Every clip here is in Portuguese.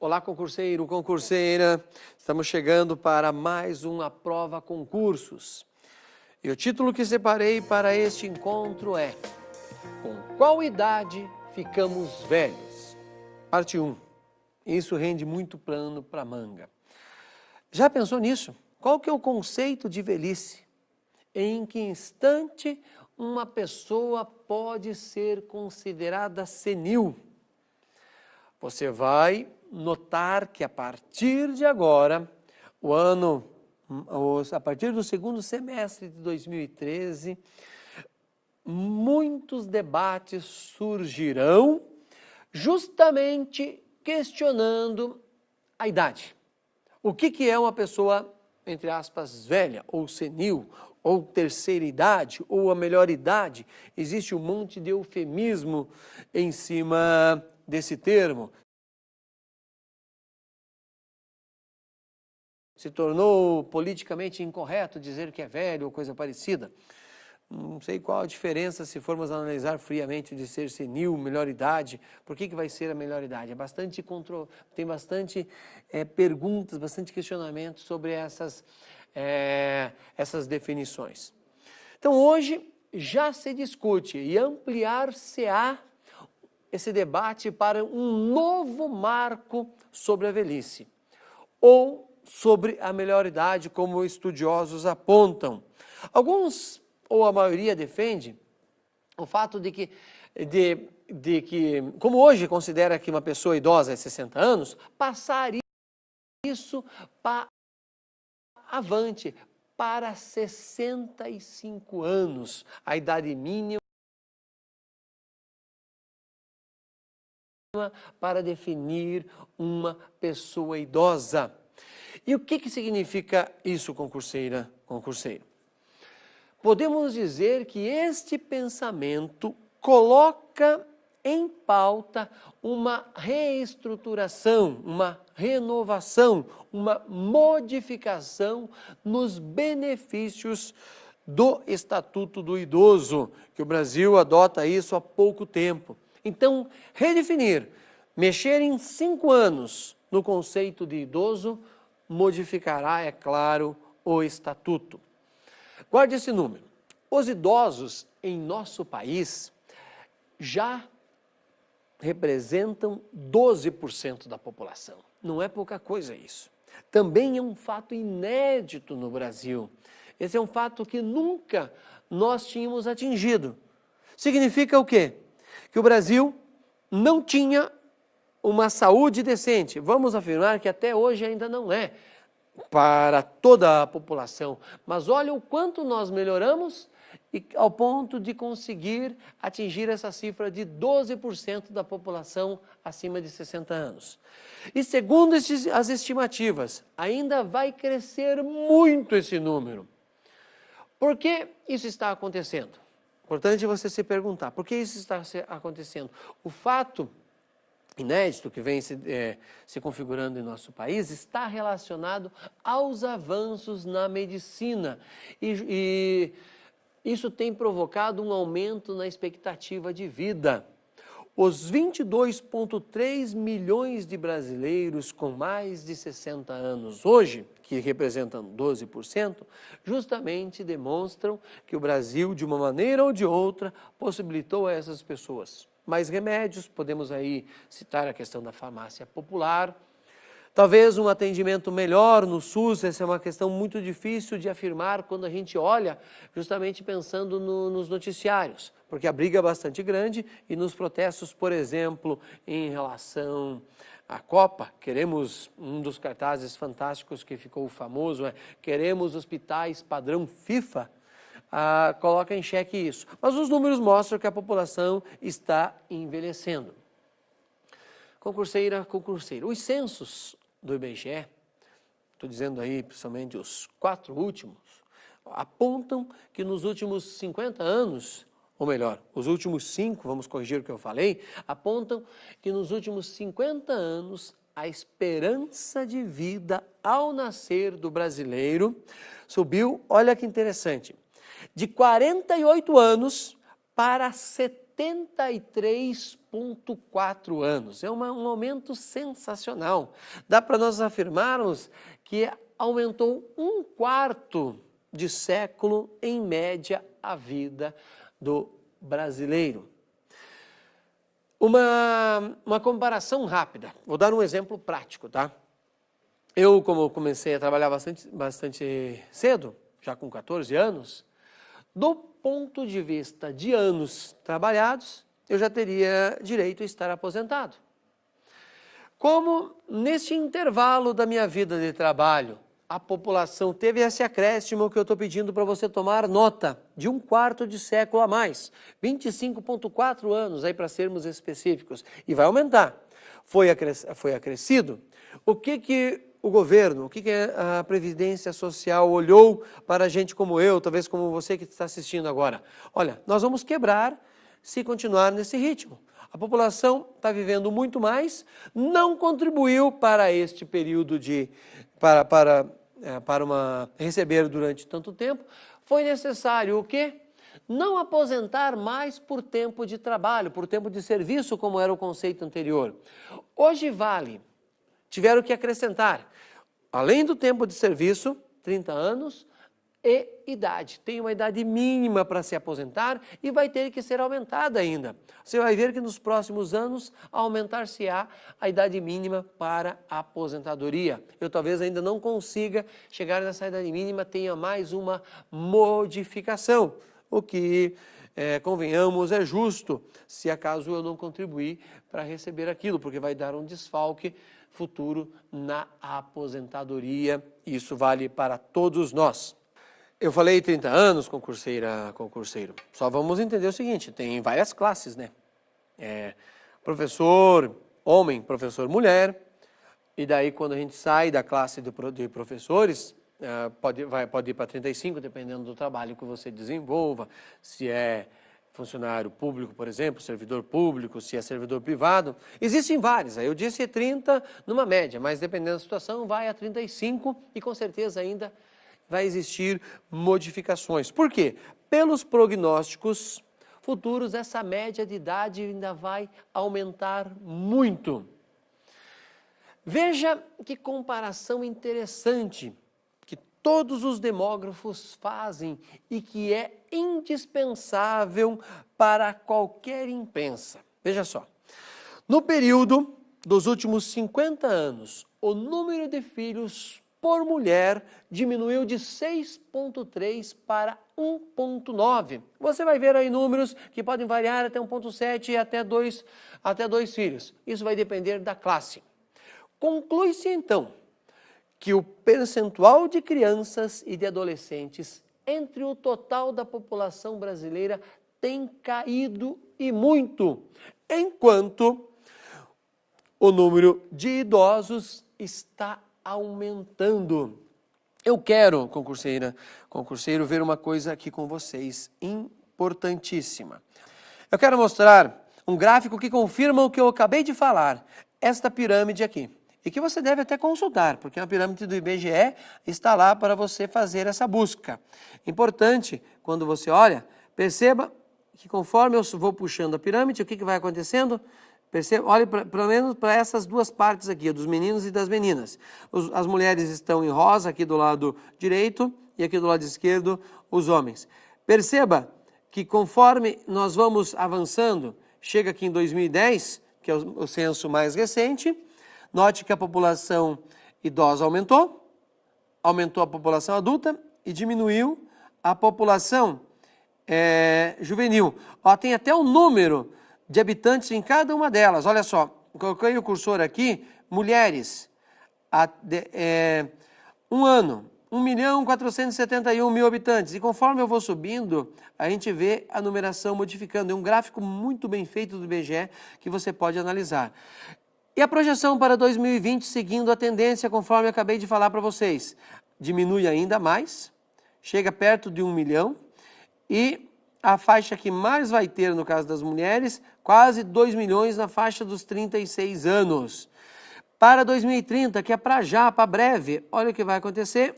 Olá, concurseiro, concurseira. Estamos chegando para mais uma prova concursos. E o título que separei para este encontro é: Com qual idade ficamos velhos? Parte 1. Isso rende muito plano para manga. Já pensou nisso? Qual que é o conceito de velhice? Em que instante uma pessoa pode ser considerada senil? Você vai notar que a partir de agora, a partir do segundo semestre de 2013, muitos debates surgirão justamente questionando a idade. O que é uma pessoa, entre aspas, velha ou senil, ou terceira idade, ou a melhor idade? Existe um monte de eufemismo em cima desse termo. Se tornou politicamente incorreto dizer que é velho ou coisa parecida. Não sei qual a diferença se formos analisar friamente de ser senil, melhor idade. Por que vai ser a melhor idade? Tem bastante perguntas, bastante questionamentos sobre essas definições. Então hoje já se discute e ampliar-se-á esse debate para um novo marco sobre a velhice, ou sobre a melhor idade, como estudiosos apontam. Alguns, ou a maioria, defende o fato de que, como hoje considera que uma pessoa idosa é 60 anos, passar isso para avante, para 65 anos, a idade mínima para definir uma pessoa idosa. E o que significa isso, concurseira, concurseiro? Podemos dizer que este pensamento coloca em pauta uma reestruturação, uma renovação, uma modificação nos benefícios do Estatuto do Idoso, que o Brasil adota isso há pouco tempo. Então, redefinir, mexer em 5 anos no conceito de idoso, modificará, é claro, o Estatuto. Guarde esse número. Os idosos em nosso país já representam 12% da população. Não é pouca coisa isso. Também é um fato inédito no Brasil. Esse é um fato que nunca nós tínhamos atingido. Significa o quê? Que o Brasil não tinha uma saúde decente. Vamos afirmar que até hoje ainda não é para toda a população. Mas olha o quanto nós melhoramos e ao ponto de conseguir atingir essa cifra de 12% da população acima de 60 anos. E segundo as estimativas, ainda vai crescer muito esse número. Por que isso está acontecendo? Importante você se perguntar, por que isso está acontecendo? O fato inédito que vem se configurando em nosso país está relacionado aos avanços na medicina e isso tem provocado um aumento na expectativa de vida. Os 22,3 milhões de brasileiros com mais de 60 anos hoje, que representam 12%, justamente demonstram que o Brasil, de uma maneira ou de outra, possibilitou a essas pessoas mais remédios. Podemos aí citar a questão da farmácia popular, talvez um atendimento melhor no SUS. Essa é uma questão muito difícil de afirmar quando a gente olha justamente pensando nos noticiários, porque a briga é bastante grande e nos protestos, por exemplo, em relação à Copa, queremos, um dos cartazes fantásticos que ficou famoso é: queremos hospitais padrão FIFA, coloca em xeque isso. Mas os números mostram que a população está envelhecendo. Concurseira, concurseiro, os censos do IBGE, estou dizendo aí principalmente os 4 últimos, apontam que nos últimos 50 anos, ou melhor, os últimos 5, vamos corrigir o que eu falei, apontam que nos últimos 50 anos a esperança de vida ao nascer do brasileiro subiu, olha que interessante, de 48 anos para 70 83,4 anos. É um aumento sensacional. Dá para nós afirmarmos que aumentou 1/4 de século, em média, a vida do brasileiro. Uma comparação rápida. Vou dar um exemplo prático, tá? Eu, como comecei a trabalhar bastante cedo, já com 14 anos, do ponto de vista de anos trabalhados, eu já teria direito a estar aposentado. Como nesse intervalo da minha vida de trabalho, a população teve esse acréscimo que eu estou pedindo para você tomar nota, de 1/4 de século a mais, 25,4 anos, aí para sermos específicos, e vai aumentar. Foi acrescido. O que o governo, o que a Previdência Social olhou para gente como eu, talvez como você que está assistindo agora? Olha, nós vamos quebrar se continuar nesse ritmo. A população está vivendo muito mais, não contribuiu para este período para receber durante tanto tempo. Foi necessário o quê? Não aposentar mais por tempo de trabalho, por tempo de serviço, como era o conceito anterior. Hoje vale, tiveram que acrescentar, além do tempo de serviço, 30 anos, e idade. Tem uma idade mínima para se aposentar e vai ter que ser aumentada ainda. Você vai ver que nos próximos anos aumentar-se-á a idade mínima para a aposentadoria. Eu talvez ainda não consiga chegar nessa idade mínima, tenha mais uma modificação, o que, convenhamos, é justo, se acaso eu não contribuir para receber aquilo, porque vai dar um desfalque futuro na aposentadoria. Isso vale para todos nós. Eu falei 30 anos, concurseiro. Só vamos entender o seguinte, tem várias classes, né? Professor homem, professor mulher, e daí quando a gente sai da classe de professores, pode ir para 35, dependendo do trabalho que você desenvolva, se é funcionário público, por exemplo, servidor público, se é servidor privado. Existem vários, aí eu disse 30 numa média, mas dependendo da situação vai a 35 e com certeza ainda vai existir modificações. Por quê? Pelos prognósticos futuros, essa média de idade ainda vai aumentar muito. Veja que comparação interessante que todos os demógrafos fazem e que é indispensável para qualquer impensa. Veja só, no período dos últimos 50 anos, o número de filhos por mulher diminuiu de 6,3 para 1,9. Você vai ver aí números que podem variar até 1,7 e até dois filhos. Isso vai depender da classe. Conclui-se então que o percentual de crianças e de adolescentes entre o total da população brasileira tem caído e muito, enquanto o número de idosos está aumentando. Eu quero, concurseiro, ver uma coisa aqui com vocês, importantíssima. Eu quero mostrar um gráfico que confirma o que eu acabei de falar, esta pirâmide aqui, e que você deve até consultar, porque a pirâmide do IBGE está lá para você fazer essa busca. Importante, quando você olha, perceba que conforme eu vou puxando a pirâmide, o que vai acontecendo? Perceba, olhe pelo menos para essas duas partes aqui, dos meninos e das meninas. As mulheres estão em rosa aqui do lado direito e aqui do lado esquerdo os homens. Perceba que conforme nós vamos avançando, chega aqui em 2010, que é o censo mais recente, note que a população idosa aumentou a população adulta e diminuiu a população juvenil. Ó, tem até um número de habitantes em cada uma delas. Olha só, coloquei o cursor aqui, mulheres, 1 ano, 1.471.000 habitantes. E conforme eu vou subindo, a gente vê a numeração modificando. É um gráfico muito bem feito do IBGE que você pode analisar. E a projeção para 2020, seguindo a tendência, conforme eu acabei de falar para vocês, diminui ainda mais, chega perto de 1 milhão e a faixa que mais vai ter, no caso das mulheres, quase 2 milhões na faixa dos 36 anos. Para 2030, que é para já, para breve, olha o que vai acontecer.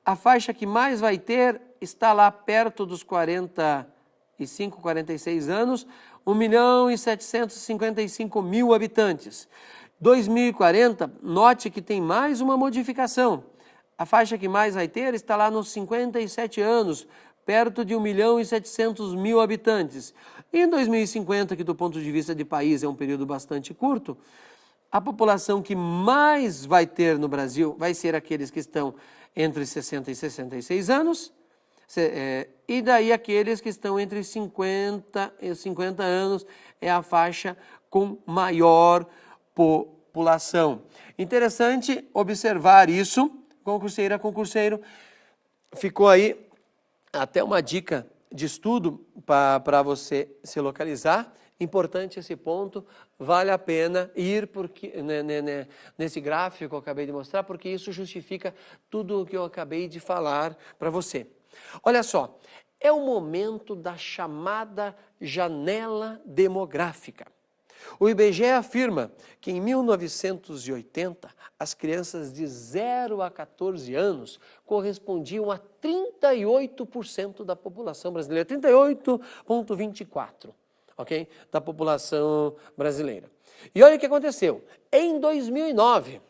A faixa que mais vai ter está lá perto dos 40 45 anos, 1.755.000 habitantes. 2040, note que tem mais uma modificação. A faixa que mais vai ter está lá nos 57 anos, perto de 1.700.000 habitantes. E em 2050, que do ponto de vista de país é um período bastante curto, a população que mais vai ter no Brasil vai ser aqueles que estão entre 60 e 66 anos, e daí aqueles que estão entre 50 e 50 anos é a faixa com maior população. Interessante observar isso, concurseira, concurseiro. Ficou aí até uma dica de estudo para você se localizar. Importante esse ponto, vale a pena ir porque, nesse gráfico que eu acabei de mostrar, porque isso justifica tudo o que eu acabei de falar para você. Olha só, é o momento da chamada janela demográfica. O IBGE afirma que em 1980, as crianças de 0 a 14 anos correspondiam a 38% da população brasileira, 38,24%, ok? Da população brasileira. E olha o que aconteceu. Em 2009,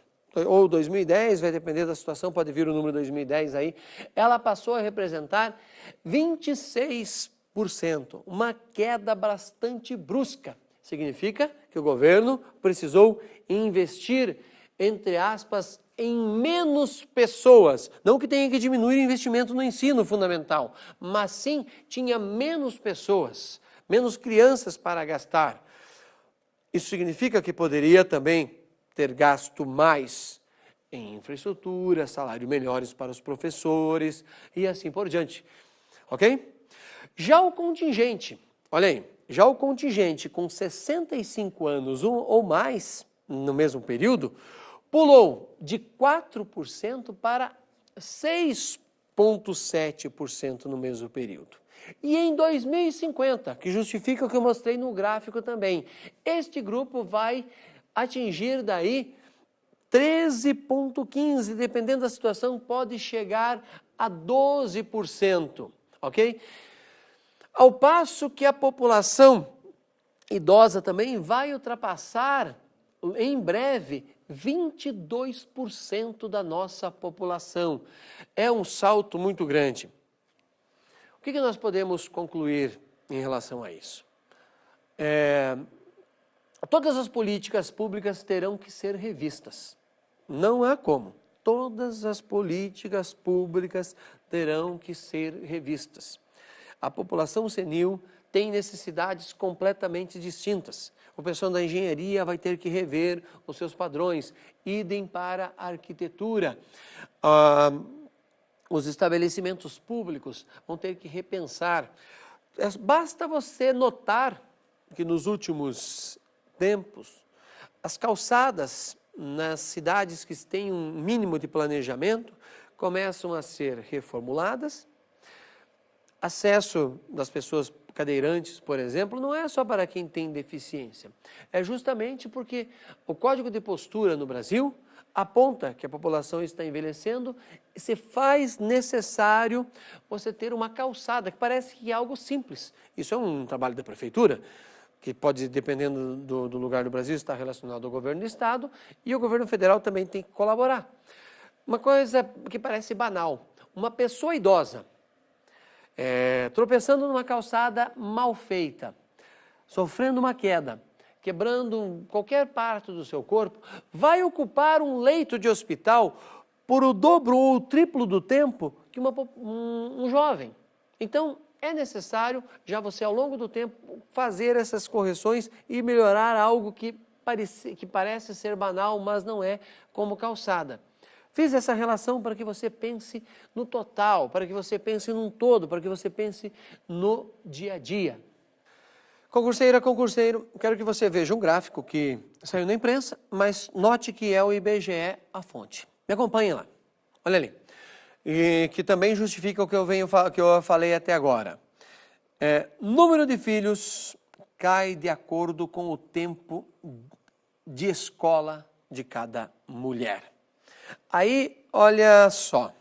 ou 2010, vai depender da situação, pode vir o número 2010 aí, ela passou a representar 26%, uma queda bastante brusca. Significa que o governo precisou investir, entre aspas, em menos pessoas. Não que tenha que diminuir o investimento no ensino fundamental, mas sim tinha menos pessoas, menos crianças para gastar. Isso significa que poderia também ter gasto mais em infraestrutura, salários melhores para os professores e assim por diante. Ok? Já o contingente, olha aí, já o contingente com 65 anos ou mais, no mesmo período, pulou de 4% para 6,7% no mesmo período. E em 2050, que justifica o que eu mostrei no gráfico também, este grupo vai atingir daí 13,15%, dependendo da situação, pode chegar a 12%, ok? Ao passo que a população idosa também vai ultrapassar, em breve, 22% da nossa população. É um salto muito grande. O que nós podemos concluir em relação a isso? Todas as políticas públicas terão que ser revistas. Não há como. Todas as políticas públicas terão que ser revistas. A população senil tem necessidades completamente distintas. O pessoal da engenharia vai ter que rever os seus padrões, idem para a arquitetura. Os estabelecimentos públicos vão ter que repensar. Basta você notar que nos últimos tempos, as calçadas nas cidades que têm um mínimo de planejamento começam a ser reformuladas. Acesso das pessoas cadeirantes, por exemplo, não é só para quem tem deficiência. É justamente porque o Código de Postura no Brasil aponta que a população está envelhecendo e se faz necessário você ter uma calçada, que parece que é algo simples. Isso é um trabalho da prefeitura, que pode, dependendo do lugar do Brasil, estar relacionado ao governo do estado, e o governo federal também tem que colaborar. Uma coisa que parece banal, uma pessoa idosa, tropeçando numa calçada mal feita, sofrendo uma queda, quebrando qualquer parte do seu corpo, vai ocupar um leito de hospital por o dobro ou o triplo do tempo que um jovem. Então, é necessário, já você ao longo do tempo, fazer essas correções e melhorar algo que parece ser banal, mas não é, como calçada. Fiz essa relação para que você pense no total, para que você pense num todo, para que você pense no dia a dia. Concurseira, concurseiro, quero que você veja um gráfico que saiu na imprensa, mas note que é o IBGE a fonte. Me acompanhe lá, olha ali. E que também justifica o que eu falei até agora. Número de filhos cai de acordo com o tempo de escola de cada mulher. Aí, olha só,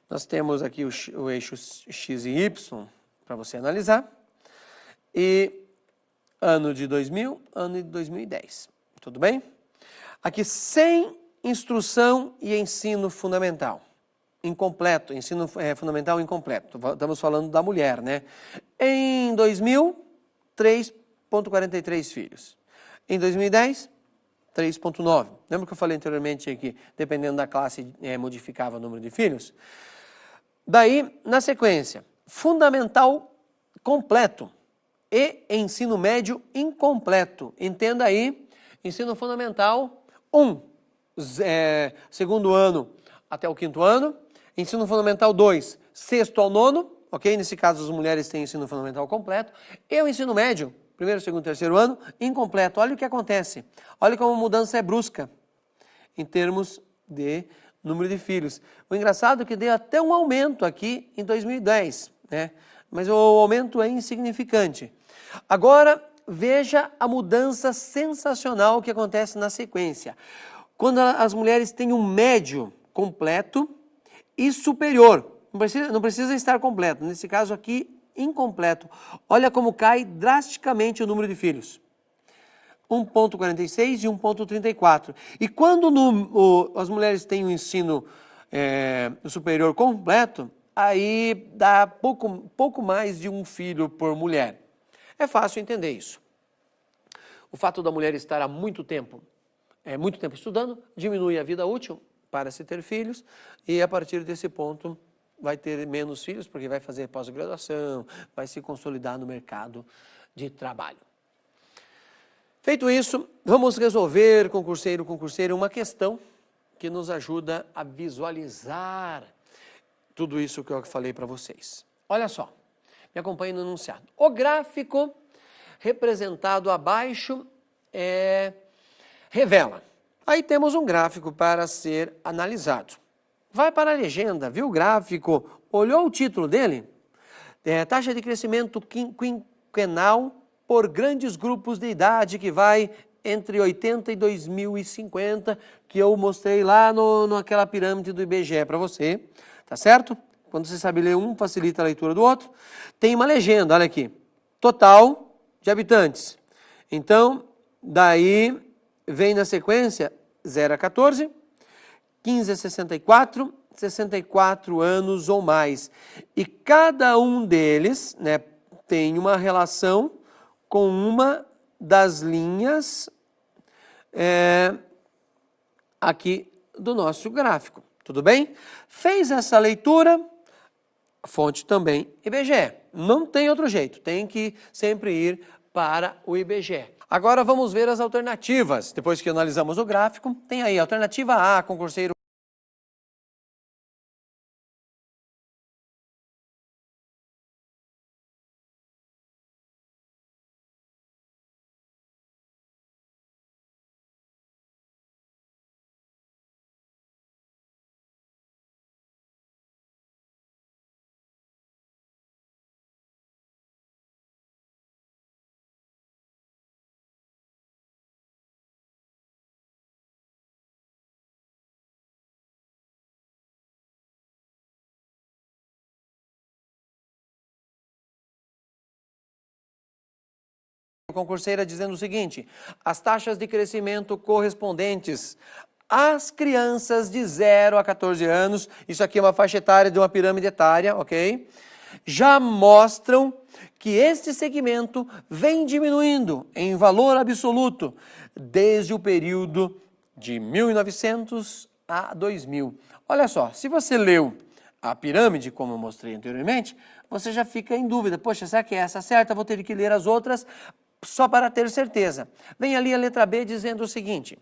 nós temos aqui o eixo X e Y para você analisar. e ano de 2000, ano de 2010. Tudo bem? Aqui, sem instrução e ensino fundamental. Incompleto, ensino fundamental incompleto. Estamos falando da mulher, né? Em 2000, 3,43 filhos. Em 2010, 3,9. Lembra que eu falei anteriormente que, dependendo da classe, modificava o número de filhos? Daí, na sequência, fundamental completo e ensino médio incompleto. Entenda aí, ensino fundamental 1, segundo ano até o 5º ano. Ensino fundamental 2, 6º ao 9º, ok? Nesse caso, as mulheres têm ensino fundamental completo. E o ensino médio, 1º, 2º, 3º ano, incompleto. Olha o que acontece. Olha como a mudança é brusca em termos de número de filhos. O engraçado é que deu até um aumento aqui em 2010, né? Mas o aumento é insignificante. Agora, veja a mudança sensacional que acontece na sequência. Quando as mulheres têm um médio completo e superior, não precisa estar completo, nesse caso aqui, incompleto. Olha como cai drasticamente o número de filhos. 1,46 e 1,34. E quando as mulheres têm um ensino superior completo, aí dá pouco mais de um filho por mulher. É fácil entender isso. O fato da mulher estar há muito tempo estudando, diminui a vida útil para se ter filhos, e a partir desse ponto vai ter menos filhos, porque vai fazer pós-graduação, vai se consolidar no mercado de trabalho. Feito isso, vamos resolver, concurseiro, uma questão que nos ajuda a visualizar tudo isso que eu falei para vocês. Olha só, me acompanhe no enunciado. O gráfico representado abaixo revela. Aí temos um gráfico para ser analisado. Vai para a legenda, viu o gráfico, olhou o título dele? Taxa de crescimento quinquenal por grandes grupos de idade que vai entre 80 e 2050, que eu mostrei lá naquela pirâmide do IBGE para você, tá certo? Quando você sabe ler um, facilita a leitura do outro. Tem uma legenda, olha aqui, total de habitantes. Então, daí vem na sequência 0 a 14, 15 a 64, 64 anos ou mais. E cada um deles, né, tem uma relação com uma das linhas aqui do nosso gráfico. Tudo bem? Fez essa leitura, fonte também IBGE. Não tem outro jeito, tem que sempre ir para o IBGE. Agora vamos ver as alternativas. Depois que analisamos o gráfico, tem aí alternativa A, concurseiro. Concurseira dizendo o seguinte: as taxas de crescimento correspondentes às crianças de 0 a 14 anos, isso aqui é uma faixa etária de uma pirâmide etária, ok? Já mostram que este segmento vem diminuindo em valor absoluto desde o período de 1900 a 2000. Olha só, se você leu a pirâmide, como eu mostrei anteriormente, você já fica em dúvida. Poxa, será que é essa certa? Vou ter que ler as outras só para ter certeza. Vem ali a letra B dizendo o seguinte: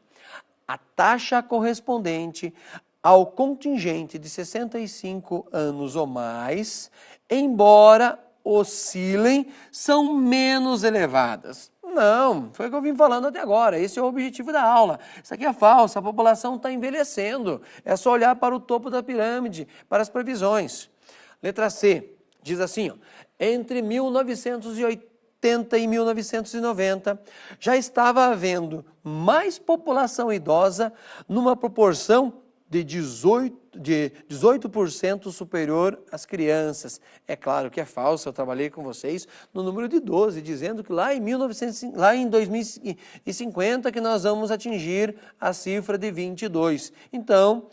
a taxa correspondente ao contingente de 65 anos ou mais, embora oscilem, são menos elevadas. Não, foi o que eu vim falando até agora, esse é o objetivo da aula. Isso aqui é falso, a população está envelhecendo, é só olhar para o topo da pirâmide, para as previsões. Letra C, diz assim, ó, entre 1980 e 1990, já estava havendo mais população idosa numa proporção de 18% superior às crianças. É claro que é falso, eu trabalhei com vocês no número de 12, dizendo que lá em 2050 que nós vamos atingir a cifra de 22. Então,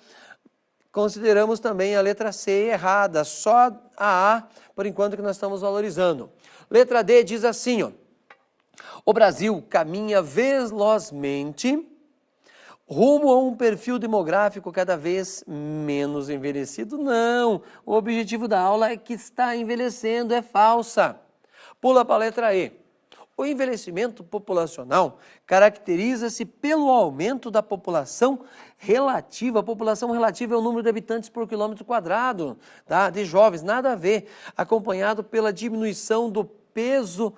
consideramos também a letra C errada, só a A, por enquanto, que nós estamos valorizando. Letra D diz assim, ó, o Brasil caminha velozmente rumo a um perfil demográfico cada vez menos envelhecido. Não, o objetivo da aula é que está envelhecendo, é falsa. Pula para a letra E. O envelhecimento populacional caracteriza-se pelo aumento da população relativa. A população relativa é o número de habitantes por quilômetro quadrado, tá? De jovens, nada a ver, acompanhado pela diminuição do peso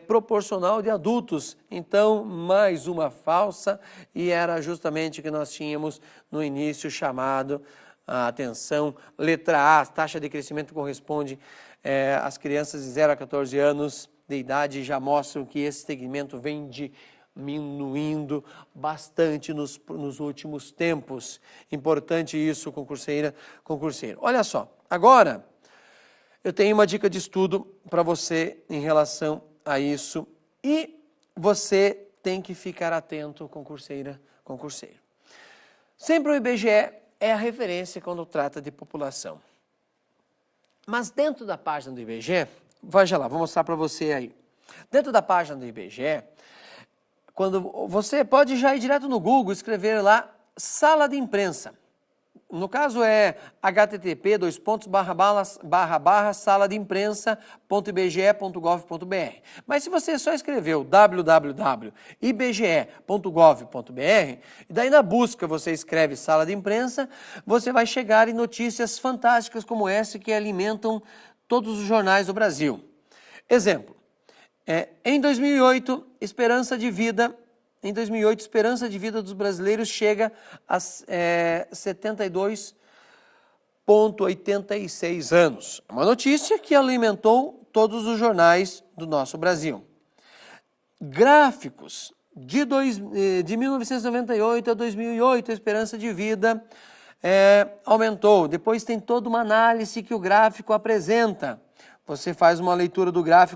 proporcional de adultos. Então, mais uma falsa, e era justamente o que nós tínhamos no início chamado a atenção. Letra A, taxa de crescimento corresponde às crianças de 0 a 14 anos de idade, já mostram que esse segmento vem diminuindo bastante nos últimos tempos. Importante isso, concurseira, concurseiro. Olha só, agora eu tenho uma dica de estudo para você em relação a isso, e você tem que ficar atento, concurseira, concurseiro. Sempre o IBGE é a referência quando trata de população. Mas dentro da página do IBGE, veja lá, vou mostrar para você aí. Dentro da página do IBGE, quando você pode já ir direto no Google, escrever lá, sala de imprensa. No caso é http://sala-de-imprensa.ibge.gov.br. Mas se você só escreveu www.ibge.gov.br, e daí na busca você escreve sala de imprensa, você vai chegar em notícias fantásticas como essa que alimentam todos os jornais do Brasil. Exemplo, em 2008, esperança de vida dos brasileiros chega a 72,86 anos. Uma notícia que alimentou todos os jornais do nosso Brasil. Gráficos de 1998 a 2008, a esperança de vida aumentou. Depois tem toda uma análise que o gráfico apresenta. Você faz uma leitura do gráfico